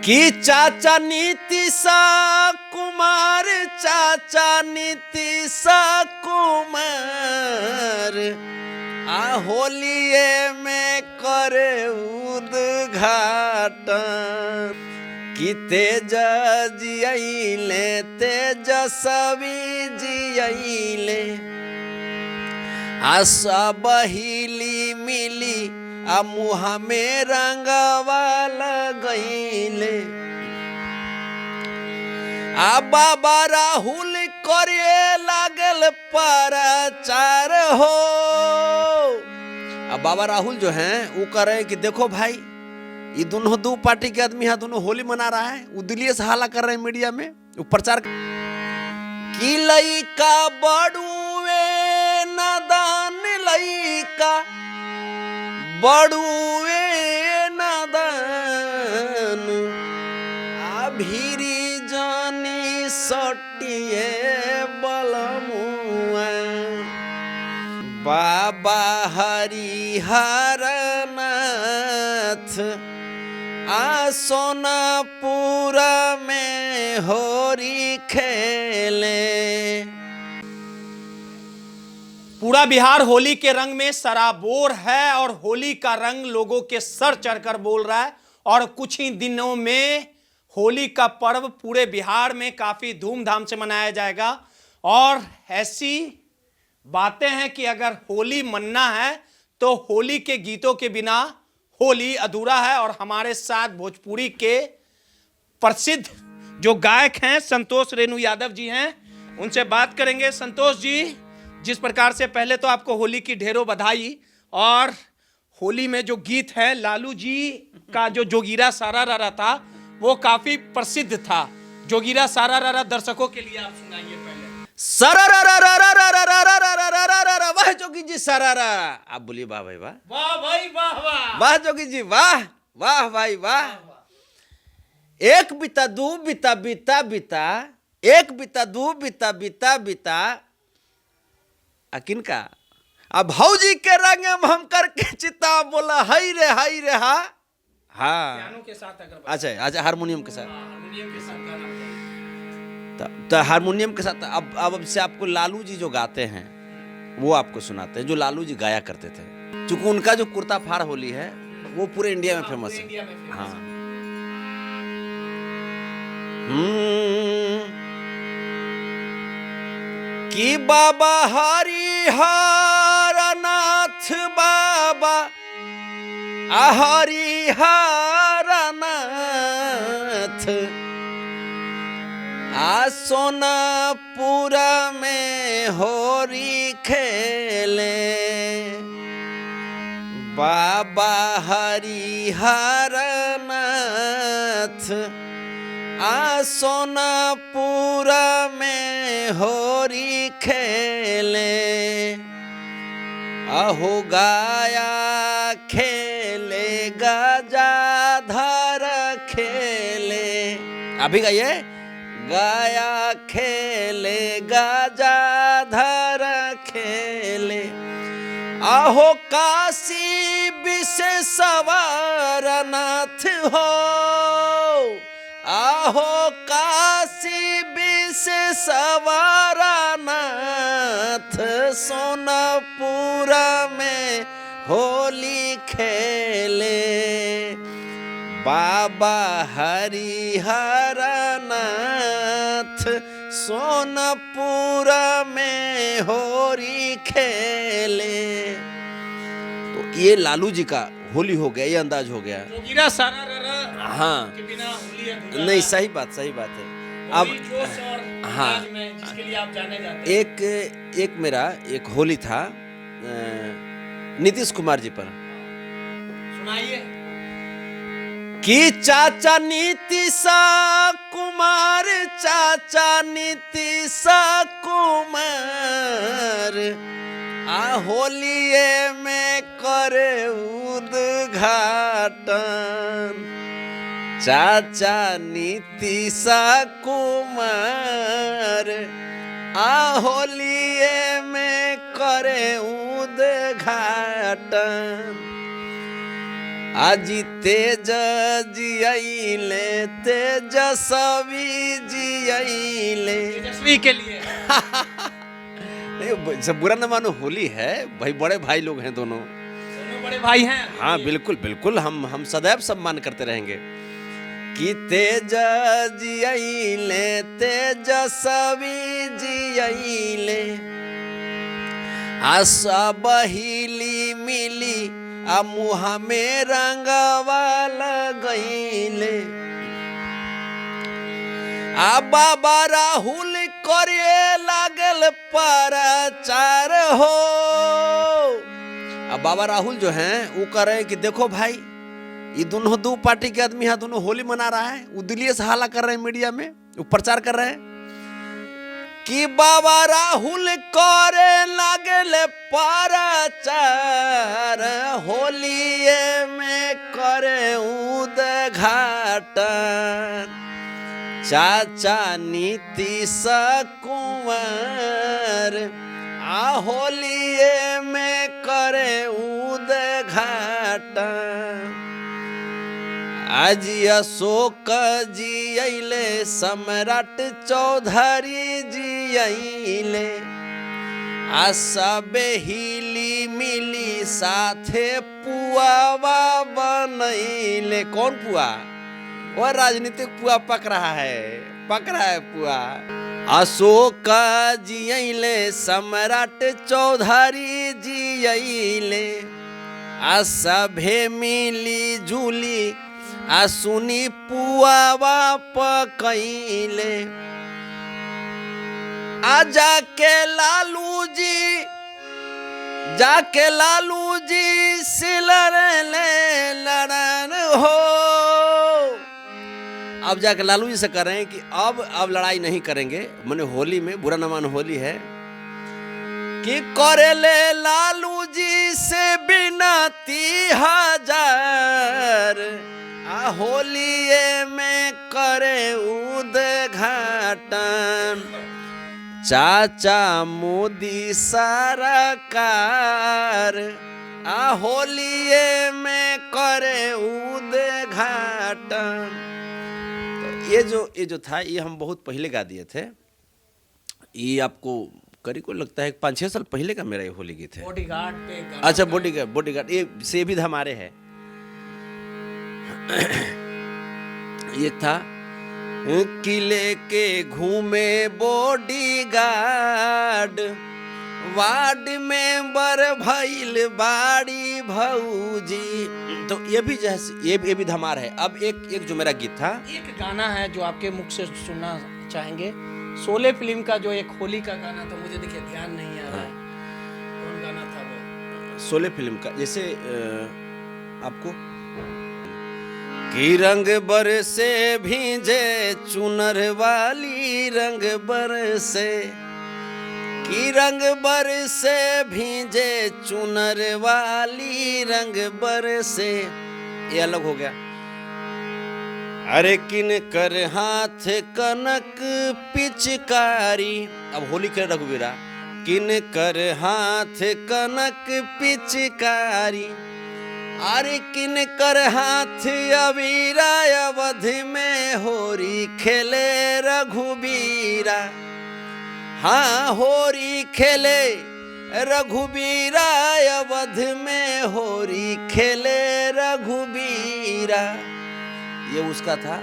कि चाचा नीतीश कुमार, चाचा नीतीश कुमार होलिये में करे उद्घाटन। कि तेज जियले तेजस्वी जियले सब हिली मिली मुँह में रंगवा लगैले। बाबा राहुल करे लागल प्रचार हो। बाबा राहुल जो हैं वो कह रहे हैं कि देखो भाई ये दोनों दो पार्टी के आदमी यहाँ दोनों होली मना रहा है। वो दिल्ली से हाला कर रहे हैं मीडिया में, वो प्रचार की लइका बड़ुए नादान, लइका बड़ुए नादान भीरी जानी सटिए बलमुआ। बाबा हरिहर नाथ सोनापुर में होरी खेले। पूरा बिहार होली के रंग में सराबोर है और होली का रंग लोगों के सर चढ़कर बोल रहा है। और कुछ ही दिनों में होली का पर्व पूरे बिहार में काफी धूमधाम से मनाया जाएगा। और ऐसी बातें हैं कि अगर होली मनना है तो होली के गीतों के बिना होली अधूरा है। और हमारे साथ भोजपुरी के प्रसिद्ध जो गायक हैं संतोष रेणु यादव जी हैं, उनसे बात करेंगे। संतोष जी, जिस प्रकार से पहले तो आपको होली की ढेरों बधाई। और होली में जो गीत है लालू जी का जो जोगीरा सारा रारा था वो काफी प्रसिद्ध था। जोगीरा सारा रारा दर्शकों के लिए आप सुनाइए पहले। वाह जोगी जी सरारा। आप बोलिए वाह भाई वाह। वाह भाई वाह वाह। वाह जोगी जी वाह। वाह भाई वाह। एक बीता दो बीता बीता बीता, एक बीता दो बीता बीता बीता किनका। अब भौजी के रंग में हम करके चिता बोला हाय रे हा। हाँ पियानो के साथ अगर अच्छा अच्छा हारमोनियम के साथ, हारमोनियम के साथ गाना तो हारमोनियम के साथ अब से आपको लालू जी जो गाते हैं वो आपको सुनाते हैं, जो लालू जी गाया करते थे। चूंकि उनका जो कुर्ता फाड़ होली है वो पूरे इंडिया में फेमस है। हाँ कि बाबा हरिहर नाथ, बाबा हरिहर नाथ सोनापुर में होरी खेले। बाबा हरिहर नाथ सोनापुर में होरी खेले। अहो गाया खेले गजाधर खेले। अभी गाइए। गाया खेले गजाधर खेले। अहो काशी विश्वेश्वर नाथ हो। आहो काशी विश्वेश्वर नाथ सोनापुर में होली खेले। बाबा हरिहर नाथ सोनापुर में होली खेले। तो ये लालू जी का होली हो गया, ये अंदाज हो गया। जोगीरा सारा रारा हाँ के बिना होली अधूरा नहीं, सही बात है। अब हाँ जिसके लिए आप जाने जाते हैं। एक मेरा एक होली था नीतीश कुमार जी पर। सुनाइए। कि चाचा नीतीश कुमार, चाचा नीतीश कुमार होलिये में करे उद्घाटन। चाचा नीतीश कुमार होलिये में करे उद्घाटन। आजी तेज जियले तेजस्वी जियले। तेजस्वी के लिए नहीं, सब बुरा न मानो, होली है भाई, बड़े भाई लोग हैं दोनों बड़े भाई हैं। हाँ बिल्कुल बिल्कुल, हम सदैव सम्मान करते रहेंगे। कि तेज जियले तेजस्वी जियले, सब हिली मिली आ मुँह में रंगवा लगैले। आ बाबा राहुल करे लागल प्रचार हो। अब बाबा राहुल जो हैं वो कह रहे हैं कि देखो भाई, ये दोनों दो पार्टी के आदमी हैं, दोनों होली मना रहा है। वो दिल्ली से हाला कर रहे हैं, मीडिया में वो प्रचार कर रहे हैं कि बाबा राहुल करे लागल प्रचार, होलिये में करे उद्घाटन। चाचा नीतीश कुंवर आ होलिये में करे उद्घाटन। आज अशोक जी अइले, सम्राट चौधरी जी अइले, आ सबे हिली मिली साथे पुआवा बनैले। कौन पुआ? वो राजनीतिक पुआ पक रहा है पुआ। अशोक जी अइले, सम्राट चौधरी जी अइले, आ सभे मिली जुली आ सुनी पुआवा पकैले। आ जाके लालू जी सिलरले लड़न हो। अब जाके लालू जी से कह रहे हैं कि अब लड़ाई नहीं करेंगे, मैंने होली में बुरा न मान, होली है कि करेले लालू जी से बिनती हजार, आ होलिये में करे उद्घाटन। चाचा मोदी सरकार आ होलिये में करे उद्घाटन। ये जो था, ये हम बहुत पहले गा दिए थे। ये आपको करीब को लगता है 5-6 साल पहले का मेरा ये होली गीत है। बॉडीगार्ड पे अच्छा, बॉडीगार्ड ये से भी हमारे है। ये था किले के घूमे बॉडीगार्ड, वार्ड मेंबर भइल बाड़ी भौजी। तो ये भी जैसे ये भी धमार है। अब एक जो मेरा गीत था, एक गाना है जो आपके मुख से सुनना चाहेंगे। शोले फिल्म का जो एक होली का गाना था, मुझे देखिए ध्यान नहीं आ रहा है कौन गाना था वो। शोले फिल्म का जैसे आपको कि रंग बरसे भींजे चुनर वाली, रंग बरसे कि रंग बरसे भींजे चुनर वाली, रंग बरसे। ये अलग हो गया। अरे किन कर हाथ कनक पिचकारी। अब होली कर रघुवीरा, किन कर हाथ कनक पिचकारी, अरे किन कर हाथ अबीरा, अवध में होरी खेले रघुबीरा। हाँ होरी खेले रघुबीरा, अवध में होरी खेले रघुबीरा। ये उसका था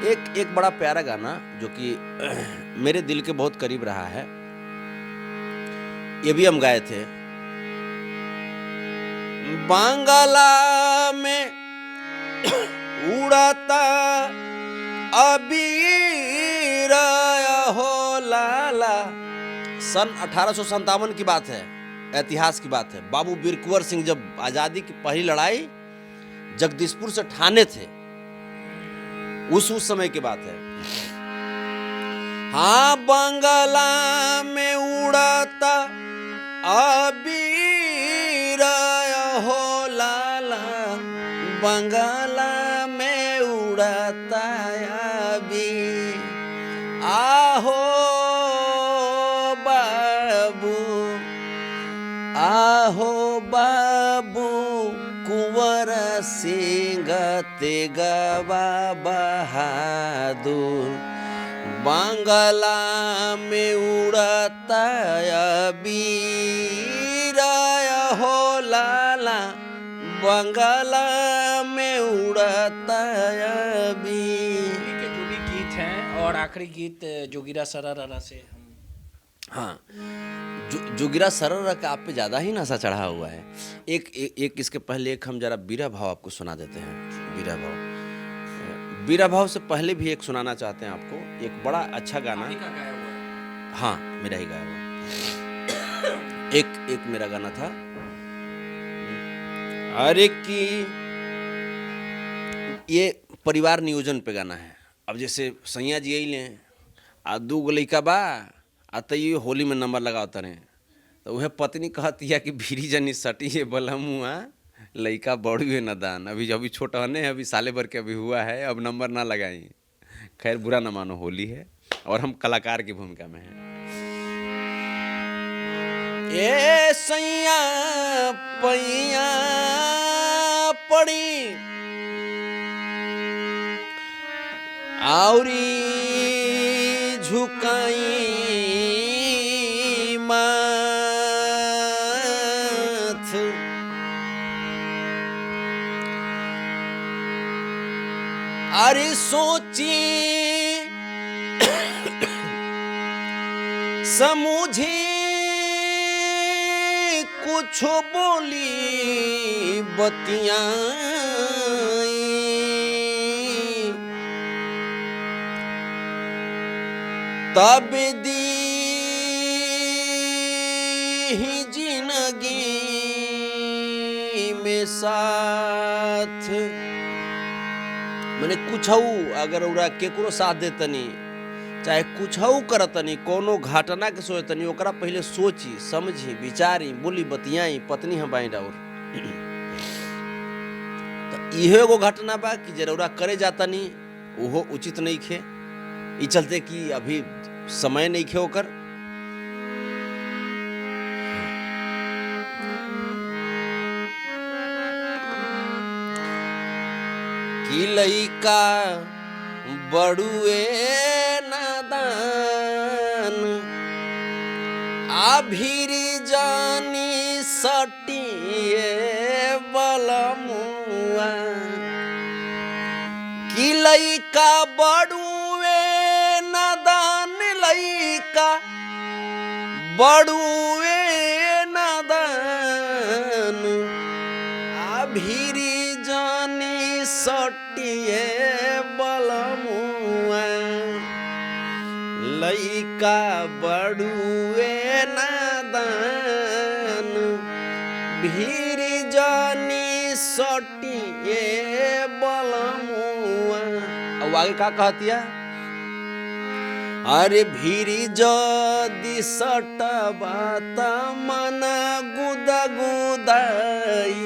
एक बड़ा प्यारा गाना जो कि मेरे दिल के बहुत करीब रहा है। ये भी हम गाए थे। बांगला में उड़ाता अबीर हो लाला। सन 1857 की बात है, इतिहास की बात है। बाबू वीर कुंवर सिंह जब आजादी की पहली लड़ाई जगदीशपुर से ठाणे थे, उस समय की बात है। हाँ बंगला में उड़ाता अबीर हो लाला, बंगला में उड़ाता अबीर। आहो बाबू, आहो बाबू कुंवर सिंह तेगवा बहादुर बंगला में उड़ता अबीर हो लाला बंगला में उड़ता अबीर। के जो भी गीत हैं और आखिरी गीत जोगिरा सरारा से हम हाँ, जोगिरा सरर का आप पे ज़्यादा ही नशा चढ़ा हुआ है। एक इसके पहले एक हम जरा बीरा भाव आपको सुना देते हैं। बीरा भाव से पहले भी एक सुनाना चाहते हैं आपको, एक बड़ा अच्छा गाना। का गाया हुआ है। हाँ, मेरा ही गाया हुआ। एक मेरा गाना था, अरे कि ये परिवार नियोजन पे गाना है। अब जैसे सैया जी यही लें आ 2 गो लइका बा आतइयो होली में नंबर लगाओ तरे, तो वह पत्नी कहती है कि भीरी जनी सटी है बलमुआ लइका बड़ी है नदान, अभी छोटा है, अभी साले भर के अभी हुआ है, अब नंबर ना लगाई। खैर बुरा न मानो, होली है और हम कलाकार की भूमिका में हैं। ए सैया पैया पड़ी औरी झुकाई माथ, अरे सोची समझी कुछ बोली बतियाई, तब दी जिंदगी में साथ। मैंने कुछ अगर उरा केकरो साथ देतनी चाहे कुछ करतनी, कोनो घटना के सोचतनी, ओकरा पहले सोची समझी विचारी बोली बतियाई, पत्नी हम बाई और तो इहो एगो घटना बा कि जरूरा करे जातनी ओहो उचित नहीं खे, ई चलते कि अभी समय नहीं खे ओकर। कि लइका बड़ुए नादान आभिरी जानी सटिए बलमुआ, कि लइका बड़ुए नादान लइका बड़ुए नादान आभिरी जानी सटिए बलमुआ, लइका बड़ुए नादान भीरी जानी सटिए बलमुआ। अब आगे का कहतिया, अरे भीरी जदी सटबा त मन गुदगुदाई।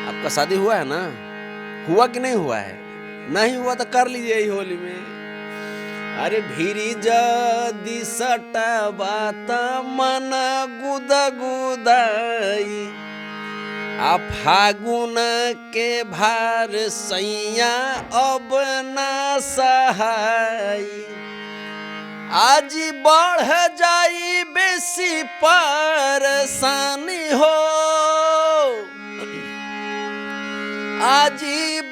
आपका शादी हुआ है ना, हुआ कि नहीं हुआ है? नहीं हुआ तो कर लीजिए ही होली में। अरे भीरी जदी सटबा त मन गुदगुदाई, आ फागुन के भार सैया अब ना सहाई, आज बढ़ जाई बेसी परेशानी हो, आज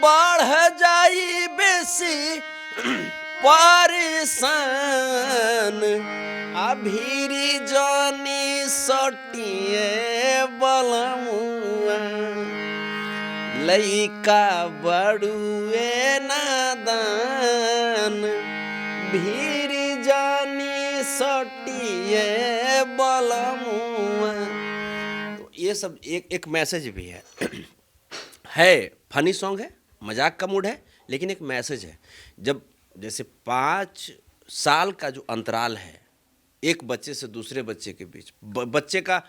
बढ़ जाई बेसी परेशान, अभीरी जानी सटिए बलमुआ, लइका बड़ुए नादान भीरी जानी सटिए बलमुआ। तो ये सब एक मैसेज भी है फनी सॉन्ग है, मजाक का मूड है, लेकिन एक मैसेज है। जब जैसे 5 साल का जो अंतराल है एक बच्चे से दूसरे बच्चे के बीच, बच्चे का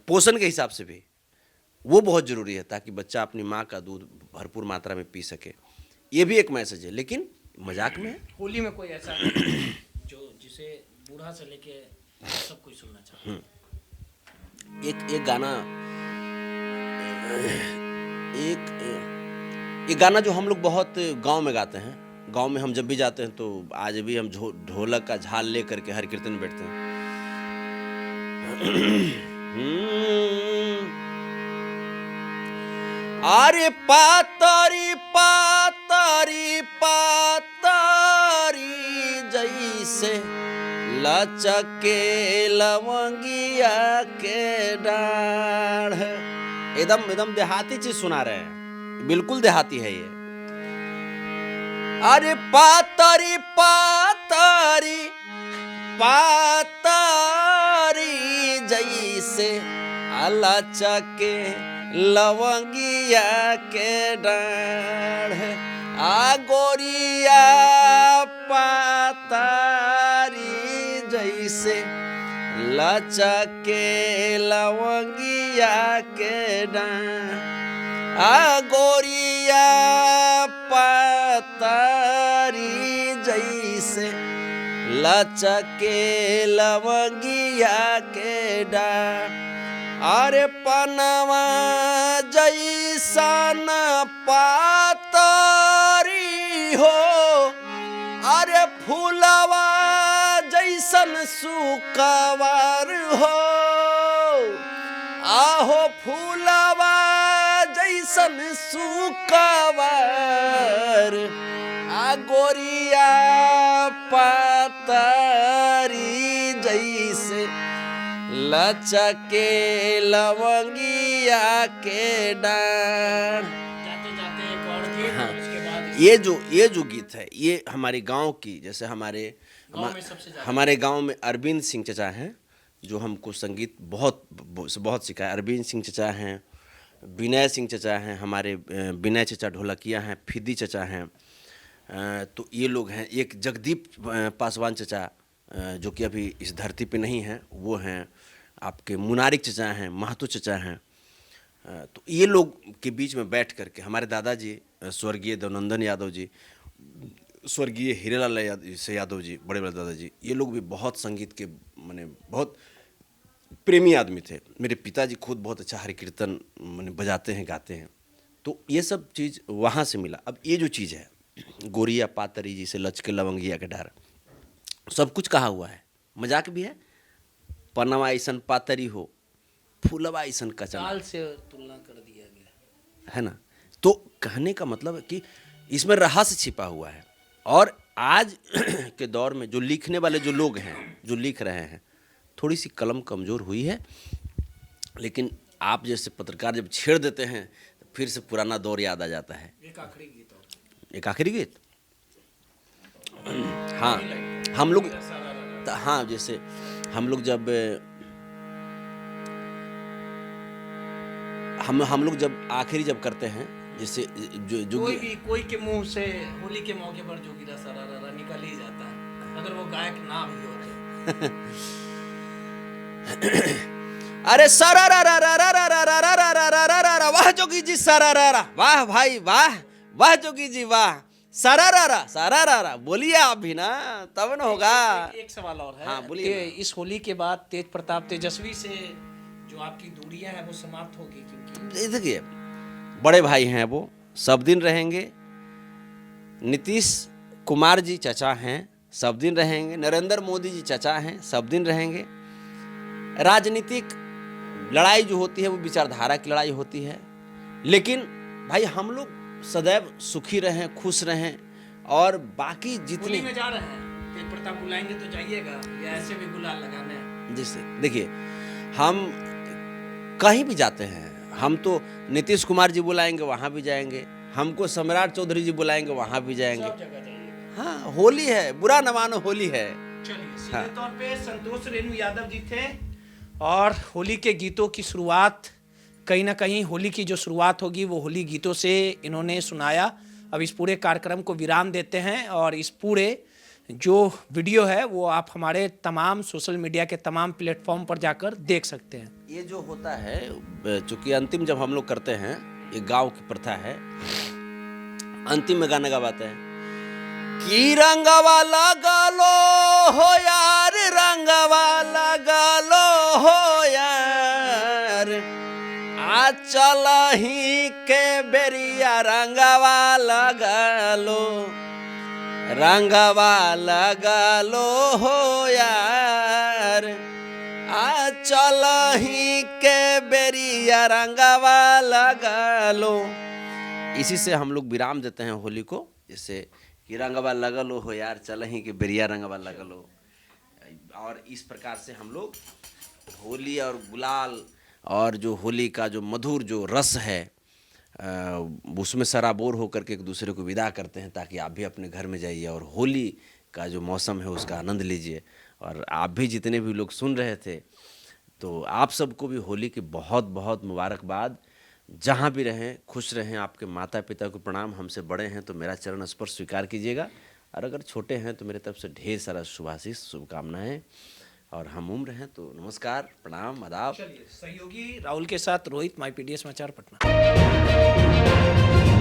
पोषण के हिसाब से भी वो बहुत ज़रूरी है, ताकि बच्चा अपनी माँ का दूध भरपूर मात्रा में पी सके। ये भी एक मैसेज है, लेकिन मजाक में है। होली में कोई ऐसा जो जिसे बूढ़ा से लेके सब कुछ सुनना चाहता है। एक गाना एक ये गाना जो हम लोग बहुत गांव में गाते हैं, गांव में हम जब भी जाते हैं तो आज भी हम ढोलक का झाल ले करके हर कीर्तन में बैठते हैं। अरे पातारी पातारी पातारी जैसे लचके लवंगिया के डाढ़। एकदम एकदम देहाती चीज सुना रहे हैं, बिल्कुल देहाती है ये। अरे पातारी पातारी पातारी जैसे लचके लवंगिया के डाढ़। आ गोरिया पातारी जैसे लचके लवंगिया के डाढ़। आ गोरिया पातारी जैसे लचके लवंगिया के डाढ़। अरे पनवा जैसन पातारी हो, अरे फूलवा जैसन सुकवार हो। आहो फूलवा जैसन सुकवार। आ गोरिया पातारी जैसे लचके लवंगिया के डाढ़। ये जो गीत है ये हमारे गांव की, जैसे हमारे गांव में अरविंद सिंह चचा हैं जो हमको संगीत बहुत सिखाया। अरविंद सिंह चचा हैं, विनय सिंह चचा हैं, हमारे विनय चचा ढोलकिया हैं, फिदी चचा हैं। तो ये लोग हैं। एक जगदीप पासवान चचा जो कि अभी इस धरती पे नहीं हैं, वो हैं। आपके मुनारिक चचा हैं, महतो चचा हैं। तो ये लोग के बीच में बैठ करके हमारे दादाजी स्वर्गीय देवनंदन यादव जी, स्वर्गीय हीरेलाल यादव जी, बड़े बड़े दादाजी, ये लोग भी बहुत संगीत के माने बहुत प्रेमी आदमी थे। मेरे पिताजी खुद बहुत अच्छा हरि कीर्तन माने बजाते हैं, गाते हैं। तो ये सब चीज़ वहाँ से मिला। अब ये जो चीज़ है गोरिया पातरी जी से लचके लवंगिया के डार, सब कुछ कहा हुआ है, मजाक भी है। पनवा ऐसन पातरी हो, फूलवा ऐसन कचरा से तुलना कर दिया गया है ना। तो कहने का मतलब है कि इसमें रहस्य छिपा हुआ है। और आज के दौर में जो लिखने वाले जो लोग हैं, जो लिख रहे हैं, थोड़ी सी कलम कमज़ोर हुई है। लेकिन आप जैसे पत्रकार जब छेड़ देते हैं तो फिर से पुराना दौर याद आ जाता है। एक आखिरी गीत और। एक आखिरी गीत, हाँ हम लोग, हाँ जैसे हम लोग जब हम लोग जब आखिरी जब करते हैं, जैसे जो कोई के मुंह से होली के मौके पर जोगीरा सरारा निकल ही जाता है, अगर वो गायक ना भी हो तो। अरे सरारा वाह जोगी जी, सरारा वाह भाई वाह, वाह जोगी जी वाह, सरारा बोलिए आप भी ना, तब न होगा। एक सवाल और है। हाँ बोलिए। इस होली के बाद तेज प्रताप तेजस्वी से जो आपकी दूरियां हैं वो समाप्त होगी, क्योंकि देखिए बड़े भाई हैं, वो सब दिन रहेंगे। नीतीश कुमार जी चचा हैं, सब दिन रहेंगे। नरेंद्र मोदी जी चचा हैं, सब दिन रहेंगे। राजनीतिक लड़ाई जो होती है वो विचारधारा की लड़ाई होती है। लेकिन भाई हम लोग सदैव सुखी रहें, खुश रहें। और बाकी जितने होली में जा रहे हैं, तेज प्रताप बुलाएंगे तो जाइएगा या ऐसे भी गुलाल लगाने हैं? जैसे देखिए हम कहीं भी जाते हैं, हम तो नीतीश कुमार जी बुलाएंगे वहाँ भी जाएंगे, हमको सम्राट चौधरी जी बुलाएंगे वहाँ भी जाएंगे। सब जगह जाइएगा। हाँ होली है, बुरा न मानो होली है। चलिए, सीधे तौर पे संतोष रेणु यादव जी थे और होली के गीतों की शुरुआत, कहीं ना कहीं होली की जो शुरुआत होगी वो होली गीतों से इन्होंने सुनाया। अब इस पूरे कार्यक्रम को विराम देते हैं और इस पूरे जो वीडियो है वो आप हमारे तमाम सोशल मीडिया के तमाम प्लेटफॉर्म पर जाकर देख सकते हैं। ये जो होता है, चूंकि अंतिम जब हम लोग करते हैं, ये गांव की प्रथा है, अंतिम में गाना गवाते हैं कि रंगवा लगालो हो यार, रंगवा लगालो हो यार, आज चलही के बेरिया रंगवा लगलो, रंगवा लगलो हो यार, आ चलही के बेरिया रंगवा लगलो। इसी से हम लोग विराम देते हैं होली को, जैसे कि रंगवा लगलो हो यार, चलही के बेरिया रंगवा लगलो। और इस प्रकार से हम लोग होली और गुलाल और जो होली का जो मधुर जो रस है उसमें सराबोर होकर के एक दूसरे को विदा करते हैं, ताकि आप भी अपने घर में जाइए और होली का जो मौसम है उसका आनंद लीजिए। और आप भी जितने भी लोग सुन रहे थे, तो आप सबको भी होली की बहुत बहुत मुबारकबाद। जहाँ भी रहें खुश रहें। आपके माता पिता को प्रणाम, हमसे बड़े हैं तो मेरा चरण स्पर्श स्वीकार कीजिएगा, और अगर छोटे हैं तो मेरे तरफ से ढेर सारा शुभाशीष शुभकामनाएं। और हम उम्र हैं तो नमस्कार, प्रणाम, आदाब। चलिए, सहयोगी राहुल के साथ रोहित, माई पीडीएस समाचार पटना।